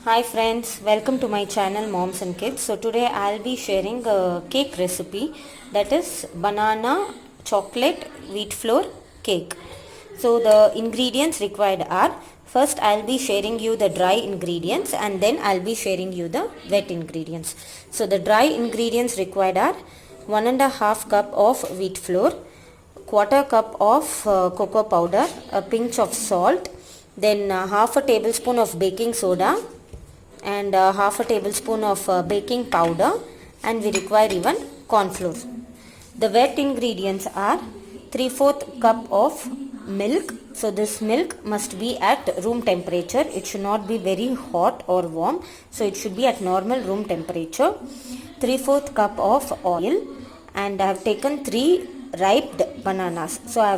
Hi friends, welcome to my channel Moms and Kids. So today I'll be sharing a cake recipe, that is banana chocolate wheat flour cake. So the ingredients required are, first I'll be sharing you the dry ingredients and then I'll be sharing you the wet ingredients. So the dry ingredients required are 1.5 cup of wheat flour, quarter cup of cocoa powder, a pinch of salt, then half a tablespoon of baking soda, and half a tablespoon of baking powder, and we require even corn flour. The wet ingredients are 3/4 cup of milk. So this milk must be at room temperature. It should not be very hot or warm. So it should be at normal room temperature. 3/4 cup of oil, and I have taken 3 ripe bananas. So I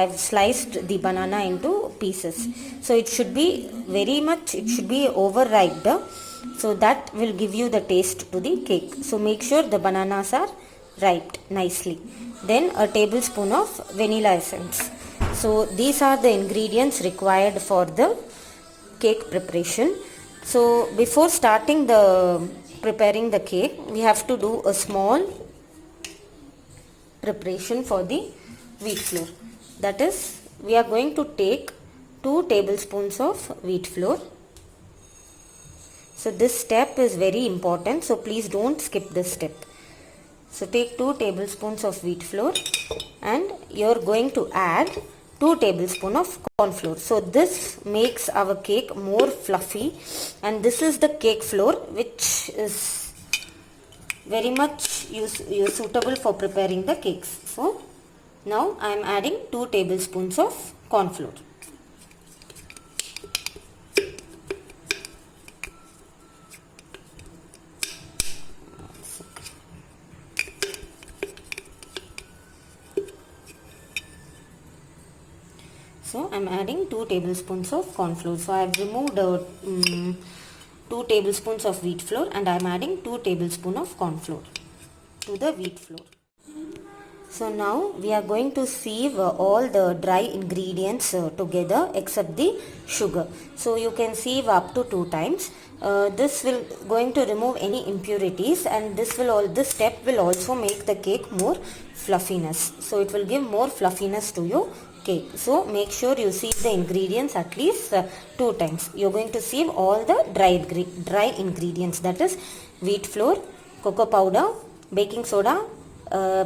have sliced the banana into pieces. So it should be it should be overripe. So that will give you the taste to the cake. So make sure the bananas are ripe nicely. Then a tablespoon of vanilla essence. So these are the ingredients required for the cake preparation. So before starting the preparing the cake, we have to do a small preparation for the wheat flour. That is, we are going to take 2 tablespoons of wheat flour. So this step is very important, so please don't skip this step. So take 2 tablespoons of wheat flour and you are going to add 2 tablespoons of corn flour. So this makes our cake more fluffy, and this is the cake flour which is very much suitable for preparing the cakes. So now I am adding 2 tablespoons of corn flour. So I am adding 2 tablespoons of corn flour. So I have removed 2 tablespoons of wheat flour, and I am adding 2 tablespoons of corn flour to the wheat flour. So now we are going to sieve all the dry ingredients together except the sugar. So you can sieve up to 2 times. This will going to remove any impurities, and this step will also make the cake more fluffiness. So it will give more fluffiness to your cake. So make sure you sieve the ingredients at least 2 times. You are going to sieve all the dry ingredients, that is wheat flour, cocoa powder, baking soda,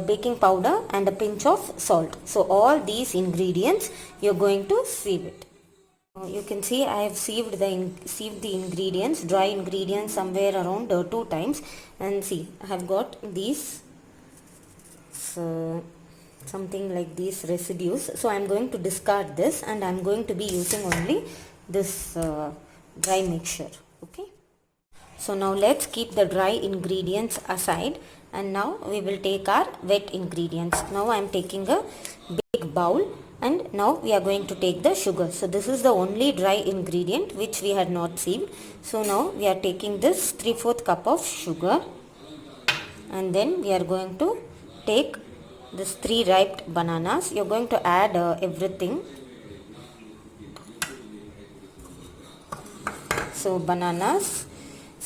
baking powder, and a pinch of salt. So all these ingredients you are going to sieve it. You can see I have sieved the ingredients, dry ingredients, somewhere around 2 times, and see I have got these something like these residues. So I am going to discard this, and I am going to be using only this dry mixture. Okay. So now let's keep the dry ingredients aside, and now we will take our wet ingredients. Now I am taking a big bowl, and now we are going to take the sugar. So this is the only dry ingredient which we had not sieved. So now we are taking this 3/4 cup of sugar, and then we are going to take this 3 ripe bananas. You are going to add everything. So bananas.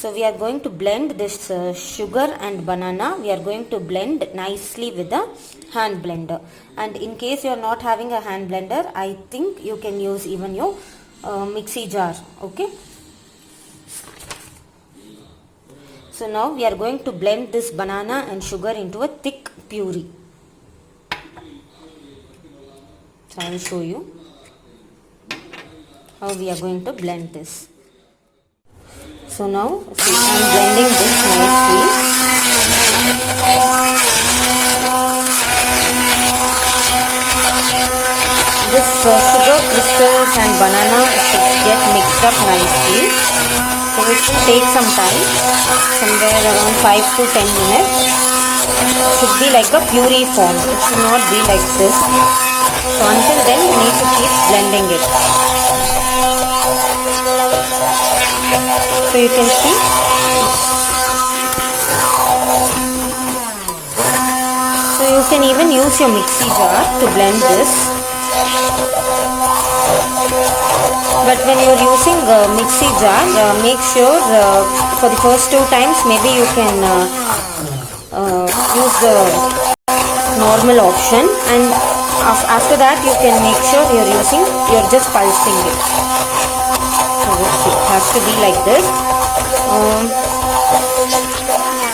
So we are going to blend this sugar and banana. We are going to blend nicely with a hand blender. And in case you are not having a hand blender, I think you can use even your mixie jar. Okay. So now we are going to blend this banana and sugar into a thick puree. So I will show you how we are going to blend this. So now see, I am blending this nicely. This sugar crystals and banana should get mixed up nicely. So it will take some time, somewhere around 5 to 10 minutes. It should be like a puree form. It should not be like this. So until then you need to keep blending it. So you can see. So you can even use your mixie jar to blend this. But when you are using mixie jar, make sure for the first 2 times maybe you can use the normal option, and after that you can make sure you're just pulsing it. So it has to be like this.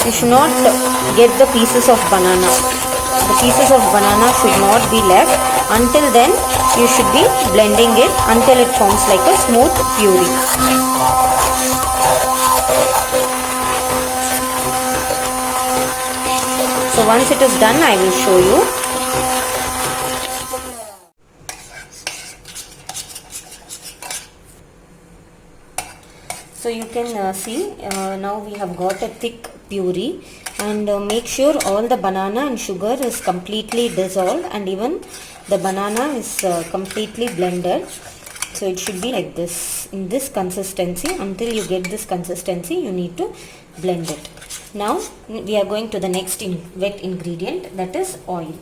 You should not get the pieces of banana. The pieces of banana should not be left. Until then you should be blending it until it forms like a smooth puree. So once it is done, I will show you. So you can see now we have got a thick puree, and make sure all the banana and sugar is completely dissolved and even the banana is completely blended. So it should be like this, in this consistency. Until you get this consistency, you need to blend it. Now we are going to the next wet ingredient, that is oil.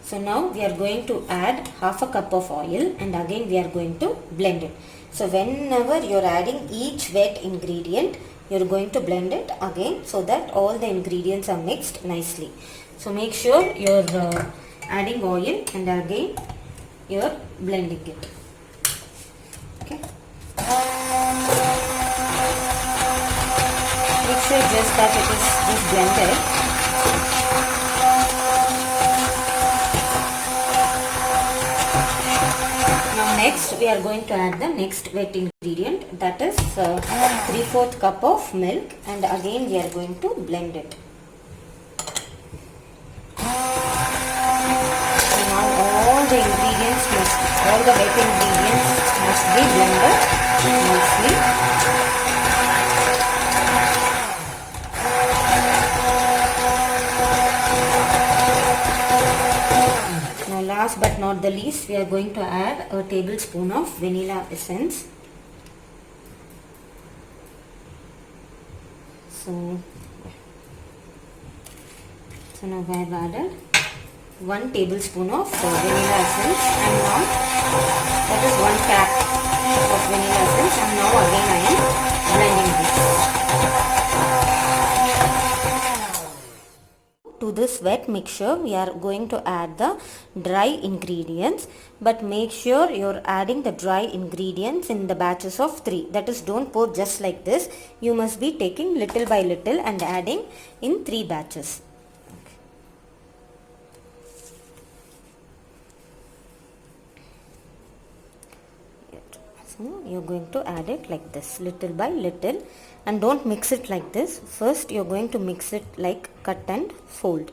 So now we are going to add half a cup of oil, and again we are going to blend it. So whenever you are adding each wet ingredient, you are going to blend it again so that all the ingredients are mixed nicely. So make sure you are adding oil and again you are blending it. Okay. Make sure just that it is just blended. Now next we are going to add the next wet ingredient, that is 3/4 cup of milk, and again we are going to blend it. All the wet ingredients must be blended nicely. Now last but not the least, we are going to add a tablespoon of vanilla essence. So now I have added 1 tablespoon of vanilla essence, and now that is 1 cap of vanilla essence, and now again I am blending this. To this wet mixture we are going to add the dry ingredients, but make sure you are adding the dry ingredients in the batches of 3. That is, don't pour just like this. You must be taking little by little and adding in 3 batches. So you are going to add it like this, little by little, and don't mix it like this. First you are going to mix it like cut and fold.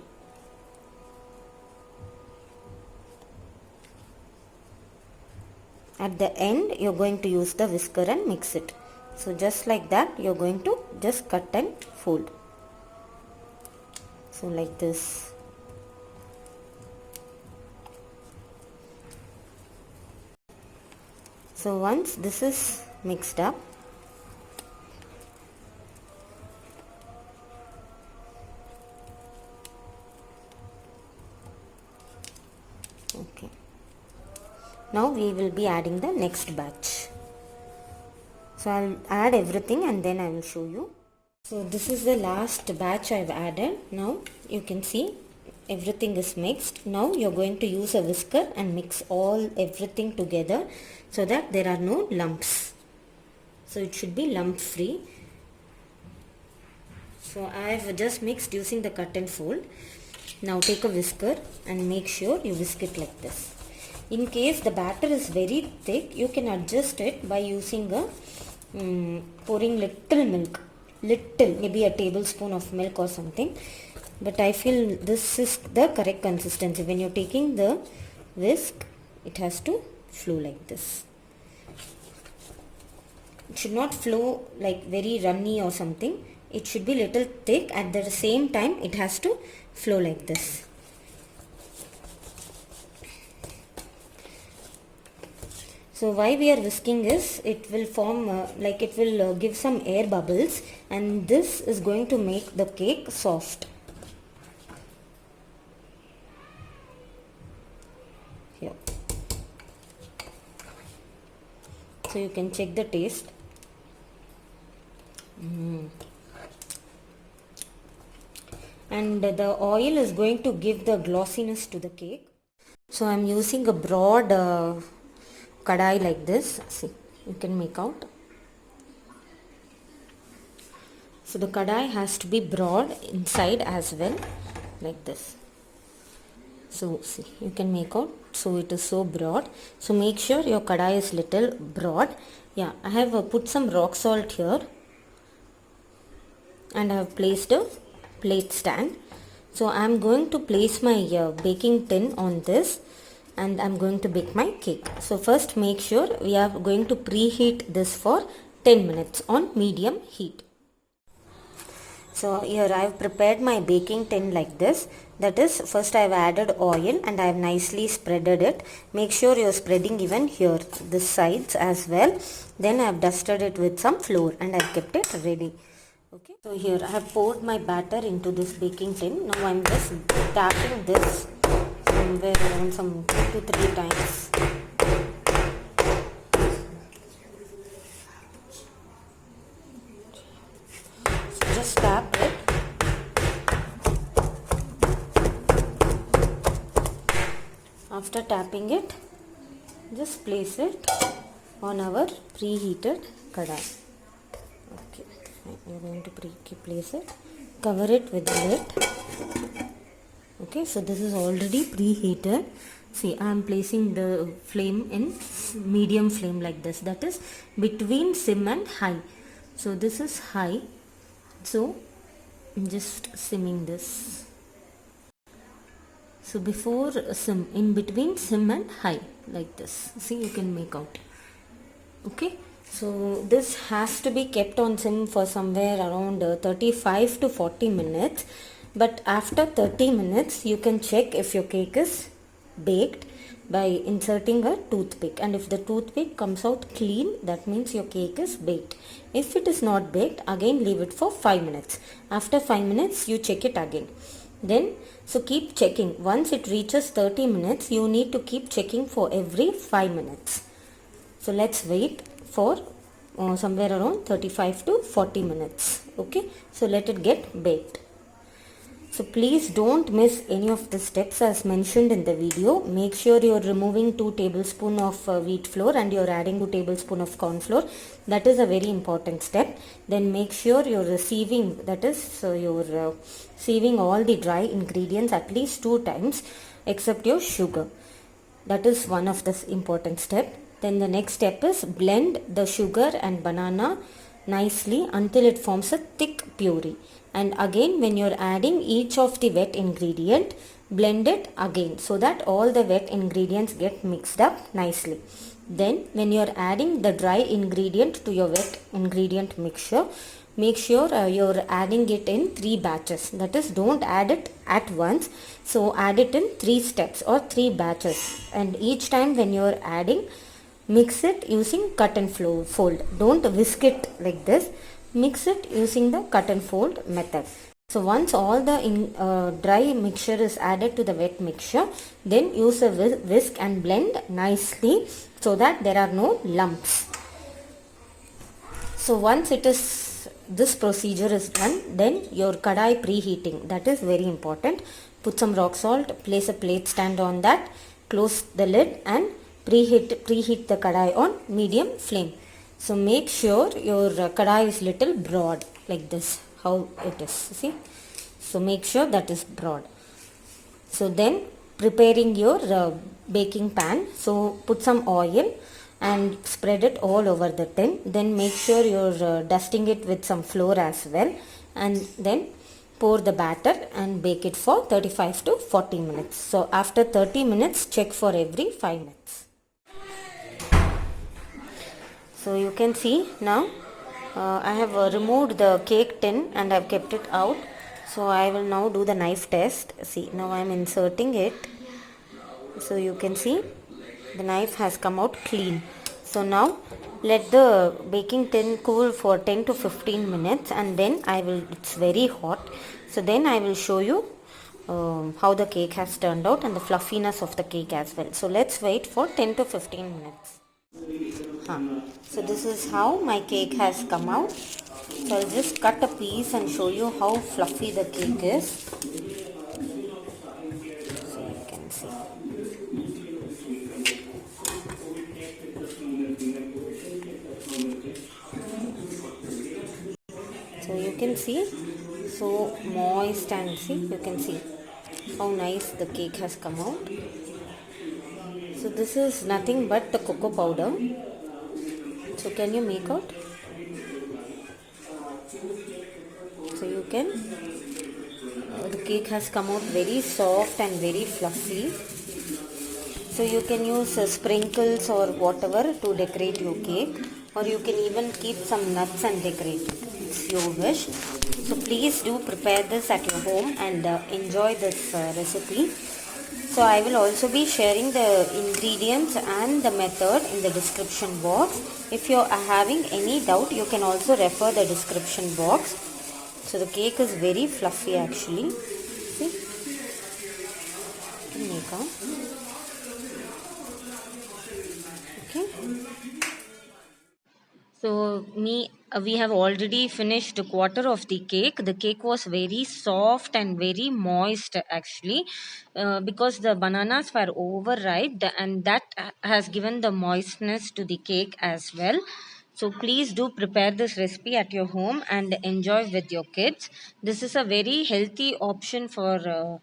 At the end you are going to use the whisker and mix it. So just like that you are going to just cut and fold. So like this. So once this is mixed up, okay, now we will be adding the next batch. So I'll add everything and then I will show you. So this is the last batch I've added. Now you can see everything is mixed. Now you're going to use a whisker and mix everything together so that there are no lumps. So it should be lump free. So I've just mixed using the cut and fold. Now take a whisker and make sure you whisk it like this. In case the batter is very thick, you can adjust it by using a pouring little milk, maybe a tablespoon of milk or something. But I feel this is the correct consistency. When you're taking the whisk, it has to flow like this. It should not flow like very runny or something. It should be little thick. At the same time, it has to flow like this. So why we are whisking is, it will form it will give some air bubbles, and this is going to make the cake soft. here. So you can check the taste. And the oil is going to give the glossiness to the cake. So I am using a broad kadai like this. See, you can make out. So the kadai has to be broad inside as well, like this. So see, you can make out. So it is so broad. So make sure your kadai is little broad. Yeah, I have put some rock salt here, and I have placed a plate stand. So I am going to place my baking tin on this, and I am going to bake my cake. So first make sure we are going to preheat this for 10 minutes on medium heat. So here I have prepared my baking tin like this. That is, first I have added oil and I have nicely spreaded it. Make sure you are spreading even here, this sides as well. Then I have dusted it with some flour and I have kept it ready. Okay. So here I have poured my batter into this baking tin. Now I am just tapping this somewhere around some 2 to 3 times. So just tap it. After tapping it, just place it on our preheated kadai. Okay, we are going to place it. Cover it with the lid. Okay, so this is already preheated. See, I am placing the flame in medium flame like this. That is between sim and high. So this is high. So I'm just simming this. So before sim, in between sim and high, like this. See, you can make out. Okay, so this has to be kept on sim for somewhere around 35 to 40 minutes. But after 30 minutes, you can check if your cake is baked by inserting a toothpick. And if the toothpick comes out clean, that means your cake is baked. If it is not baked, again leave it for 5 minutes. After 5 minutes, you check it again. Then, so keep checking. Once it reaches 30 minutes, you need to keep checking for every 5 minutes. So let's wait for somewhere around 35 to 40 minutes. Okay, so let it get baked. So please don't miss any of the steps as mentioned in the video. Make sure you are removing 2 tablespoons of wheat flour and you are adding 2 tablespoons of corn flour. That is a very important step. Then make sure you are receiving, that is, so you are sieving all the dry ingredients at least 2 times except your sugar. That is one of the important step. Then the next step is blend the sugar and banana nicely until it forms a thick puree. And again, when you are adding each of the wet ingredient, blend it again so that all the wet ingredients get mixed up nicely. Then when you are adding the dry ingredient to your wet ingredient mixture, make sure you are adding it in 3 batches. That is, don't add it at once. So add it in 3 steps or 3 batches. And each time when you are adding, mix it using cut and fold. Don't whisk it like this. Mix it using the cut and fold method. So once all the dry mixture is added to the wet mixture, then use a whisk and blend nicely so that there are no lumps. So once this procedure is done, then your kadai preheating, that is very important. Put some rock salt, place a plate stand on that, close the lid and preheat the kadai on medium flame. So make sure your kadai is little broad like this, how it is, see. So make sure that is broad. So then preparing your baking pan. So put some oil and spread it all over the tin. Then make sure you're dusting it with some flour as well. And then pour the batter and bake it for 35 to 40 minutes. So after 30 minutes, check for every 5 minutes. So you can see now I have removed the cake tin and I have kept it out. So I will now do the knife test. See, now I am inserting it. So you can see the knife has come out clean. So now let the baking tin cool for 10 to 15 minutes and then it's very hot. So then I will show you how the cake has turned out and the fluffiness of the cake as well. So let's wait for 10 to 15 minutes. So this is how my cake has come out. So I'll just cut a piece and show you how fluffy the cake is. So you can see. So you can see, so moist, and see, you can see how nice the cake has come out. So this is nothing but the cocoa powder. So can you make out? So you can, the cake has come out very soft and very fluffy. So you can use sprinkles or whatever to decorate your cake, or you can even keep some nuts and decorate it. It's your wish. So please do prepare this at your home and enjoy this recipe. So I will also be sharing the ingredients and the method in the description box. If you are having any doubt, you can also refer the description box. So the cake is very fluffy actually. See? You can make out. Okay. So we have already finished a quarter of the cake. The cake was very soft and very moist actually, because the bananas were overripe and that has given the moistness to the cake as well. So please do prepare this recipe at your home and enjoy with your kids. This is a very healthy option for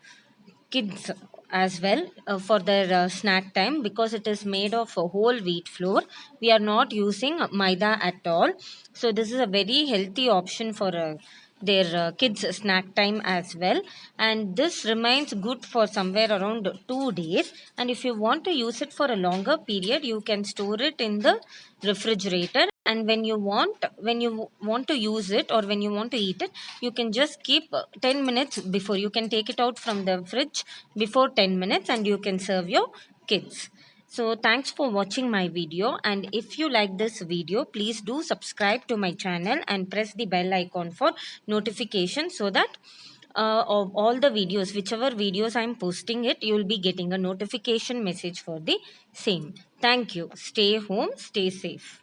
kids as well, for their snack time, because it is made of whole wheat flour. We are not using maida at all. So this is a very healthy option for their kids snack time as well, and this remains good for somewhere around 2 days. And if you want to use it for a longer period, you can store it in the refrigerator, and when you want to use it or when you want to eat it, you can just keep 10 minutes before. You can take it out from the fridge before 10 minutes and you can serve your kids. So thanks for watching my video, and if you like this video, please do subscribe to my channel and press the bell icon for notification, so that of all the videos, whichever videos I'm posting it, you will be getting a notification message for the same. Thank you. Stay home, stay safe.